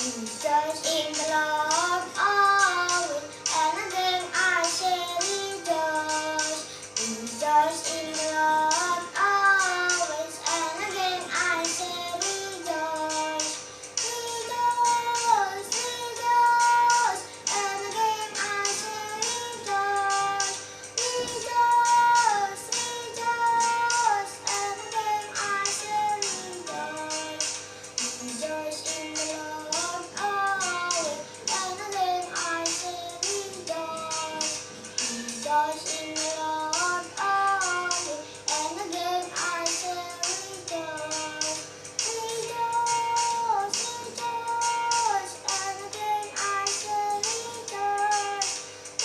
Rejoice in the Lord always, and again I say rejoice. Rejoice in the Lord always, and again I say rejoice. Rejoice, rejoice, and again I say rejoice. Rejoice, rejoice, and again I say rejoice. Rejoice in the Lord always, and again I say rejoice. Rejoice in the Lord always, and again I say rejoice. Rejoice, rejoice, and again I say rejoice.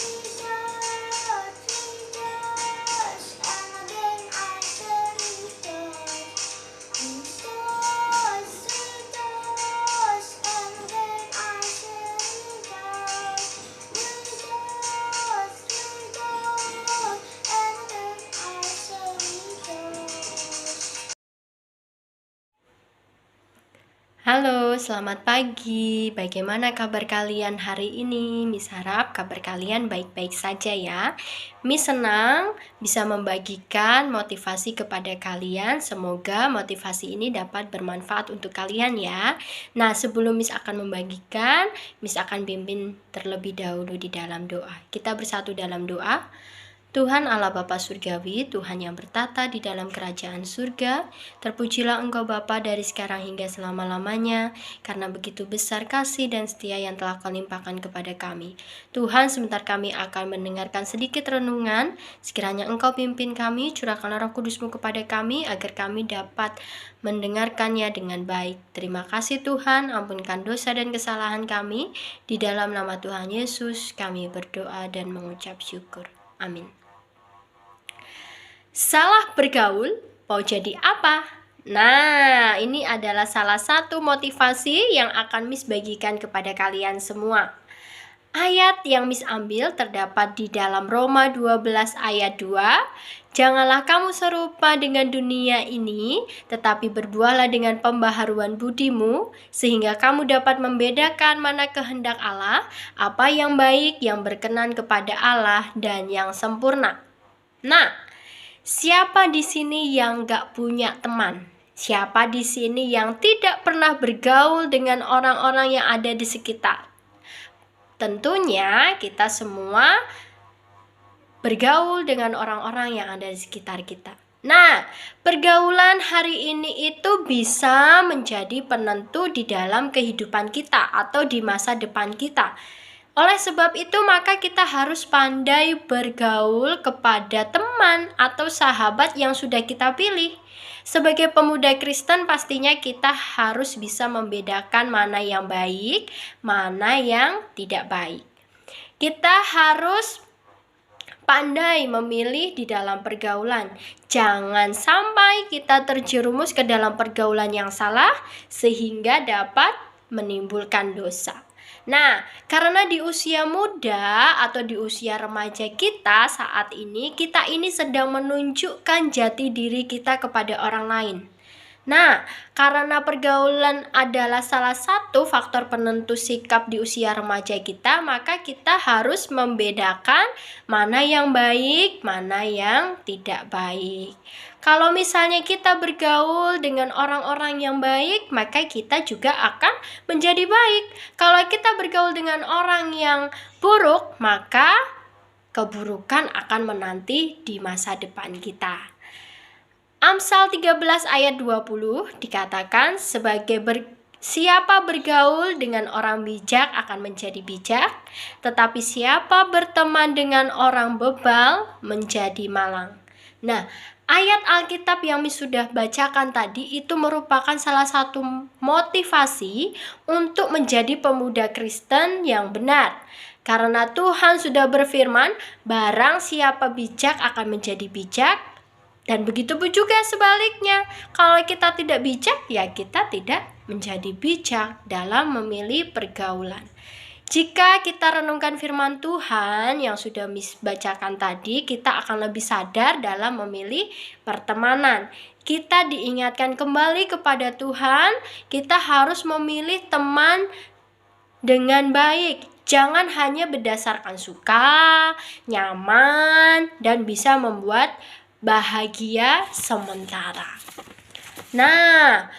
Rejoice, rejoice, and again I say rejoice. Rejoice, rejoice, and again I say rejoice. Rejoice, rejoice, and again I say rejoice. Halo, selamat pagi. Bagaimana kabar kalian hari ini? Miss harap kabar kalian baik-baik saja ya. Miss senang bisa membagikan motivasi kepada kalian. Semoga motivasi ini dapat bermanfaat untuk kalian ya. Nah, sebelum Miss akan membagikan, Miss akan pimpin terlebih dahulu di dalam doa. Kita bersatu dalam doa. Tuhan Allah Bapa Surgawi, Tuhan yang bertata di dalam kerajaan surga, terpujilah Engkau Bapa dari sekarang hingga selama-lamanya, karena begitu besar kasih dan setia yang telah Kau limpahkan kepada kami. Tuhan, sebentar kami akan mendengarkan sedikit renungan, sekiranya Engkau pimpin kami, curahkanlah Roh Kudus-Mu kepada kami, agar kami dapat mendengarkannya dengan baik. Terima kasih Tuhan, ampunkan dosa dan kesalahan kami, di dalam nama Tuhan Yesus kami berdoa dan mengucap syukur. Amin. Salah bergaul mau jadi apa? Nah, ini adalah salah satu motivasi yang akan Miss bagikan kepada kalian semua. Ayat yang Miss ambil terdapat di dalam Roma 12 ayat 2. Janganlah kamu serupa dengan dunia ini, tetapi berbuahlah dengan pembaharuan budimu, sehingga kamu dapat membedakan mana kehendak Allah, apa yang baik, yang berkenan kepada Allah, dan yang sempurna. Nah, siapa di sini yang gak punya teman? Siapa di sini yang tidak pernah bergaul dengan orang-orang yang ada di sekitar? Tentunya kita semua bergaul dengan orang-orang yang ada di sekitar kita. Nah, pergaulan hari ini itu bisa menjadi penentu di dalam kehidupan kita atau di masa depan kita. Oleh sebab itu, maka kita harus pandai bergaul kepada teman atau sahabat yang sudah kita pilih. Sebagai pemuda Kristen, pastinya kita harus bisa membedakan mana yang baik, mana yang tidak baik. Kita harus pandai memilih di dalam pergaulan. Jangan sampai kita terjerumus ke dalam pergaulan yang salah sehingga dapat menimbulkan dosa. Nah, karena di usia muda atau di usia remaja kita saat ini, kita ini sedang menunjukkan jati diri kita kepada orang lain. Nah, karena pergaulan adalah salah satu faktor penentu sikap di usia remaja kita, maka kita harus membedakan mana yang baik, mana yang tidak baik. Kalau misalnya kita bergaul dengan orang-orang yang baik, maka kita juga akan menjadi baik. Kalau kita bergaul dengan orang yang buruk, maka keburukan akan menanti di masa depan kita. Amsal 13 ayat 20 dikatakan siapa bergaul dengan orang bijak akan menjadi bijak, tetapi siapa berteman dengan orang bebal menjadi malang. Nah, ayat Alkitab yang sudah bacakan tadi itu merupakan salah satu motivasi untuk menjadi pemuda Kristen yang benar. Karena Tuhan sudah berfirman, barang siapa bijak akan menjadi bijak, dan begitu pun juga sebaliknya. Kalau kita tidak bijak, ya kita tidak menjadi bijak dalam memilih pergaulan. Jika kita renungkan firman Tuhan yang sudah Miss bacakan tadi, kita akan lebih sadar dalam memilih pertemanan. Kita diingatkan kembali kepada Tuhan, kita harus memilih teman dengan baik. Jangan hanya berdasarkan suka, nyaman, dan bisa membuat bahagia sementara. Nah,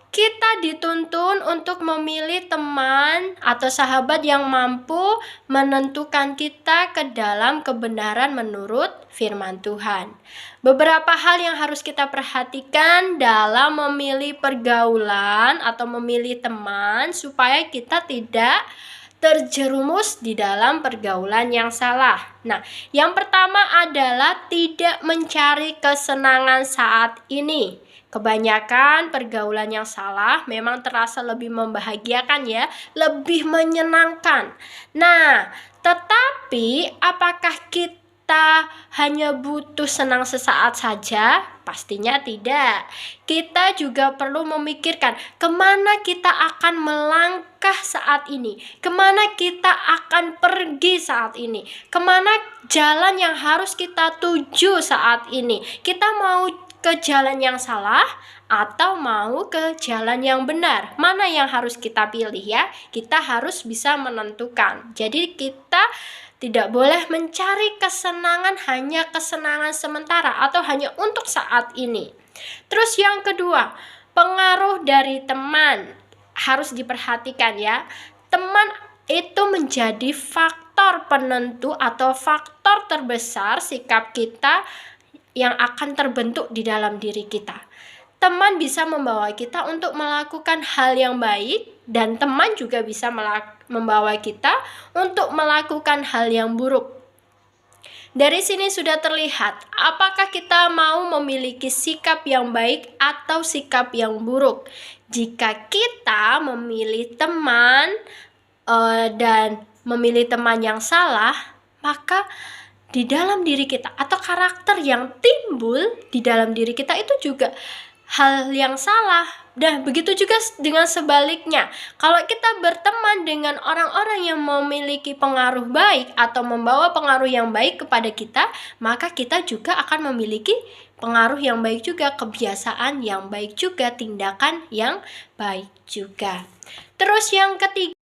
kita dituntun untuk memilih teman atau sahabat yang mampu menentukan kita ke dalam kebenaran menurut firman Tuhan. Beberapa hal yang harus kita perhatikan dalam memilih pergaulan atau memilih teman supaya kita tidak terjerumus di dalam pergaulan yang salah. Nah, yang pertama adalah tidak mencari kesenangan saat ini. Kebanyakan pergaulan yang salah memang terasa lebih membahagiakan ya, lebih menyenangkan. Nah, tetapi apakah kita hanya butuh senang sesaat saja? Pastinya tidak. Kita juga perlu memikirkan kemana kita akan melangkah saat ini, kemana kita akan pergi saat ini, kemana jalan yang harus kita tuju saat ini. Kita mau ke jalan yang salah atau mau ke jalan yang benar? Mana yang harus kita pilih ya? Kita harus bisa menentukan. Jadi kita tidak boleh mencari kesenangan hanya kesenangan sementara atau hanya untuk saat ini. Terus yang kedua, pengaruh dari teman harus diperhatikan ya. Teman itu menjadi faktor penentu atau faktor terbesar sikap kita yang akan terbentuk di dalam diri kita. Teman bisa membawa kita untuk melakukan hal yang baik, dan teman juga bisa membawa kita untuk melakukan hal yang buruk. Dari sini sudah terlihat apakah kita mau memiliki sikap yang baik atau sikap yang buruk. Jika kita memilih teman dan memilih teman yang salah, maka di dalam diri kita atau karakter yang timbul di dalam diri kita itu juga hal yang salah. Dan begitu juga dengan sebaliknya. Kalau kita berteman dengan orang-orang yang memiliki pengaruh baik atau membawa pengaruh yang baik kepada kita, maka kita juga akan memiliki pengaruh yang baik juga, kebiasaan yang baik juga, tindakan yang baik juga. Terus yang ketiga,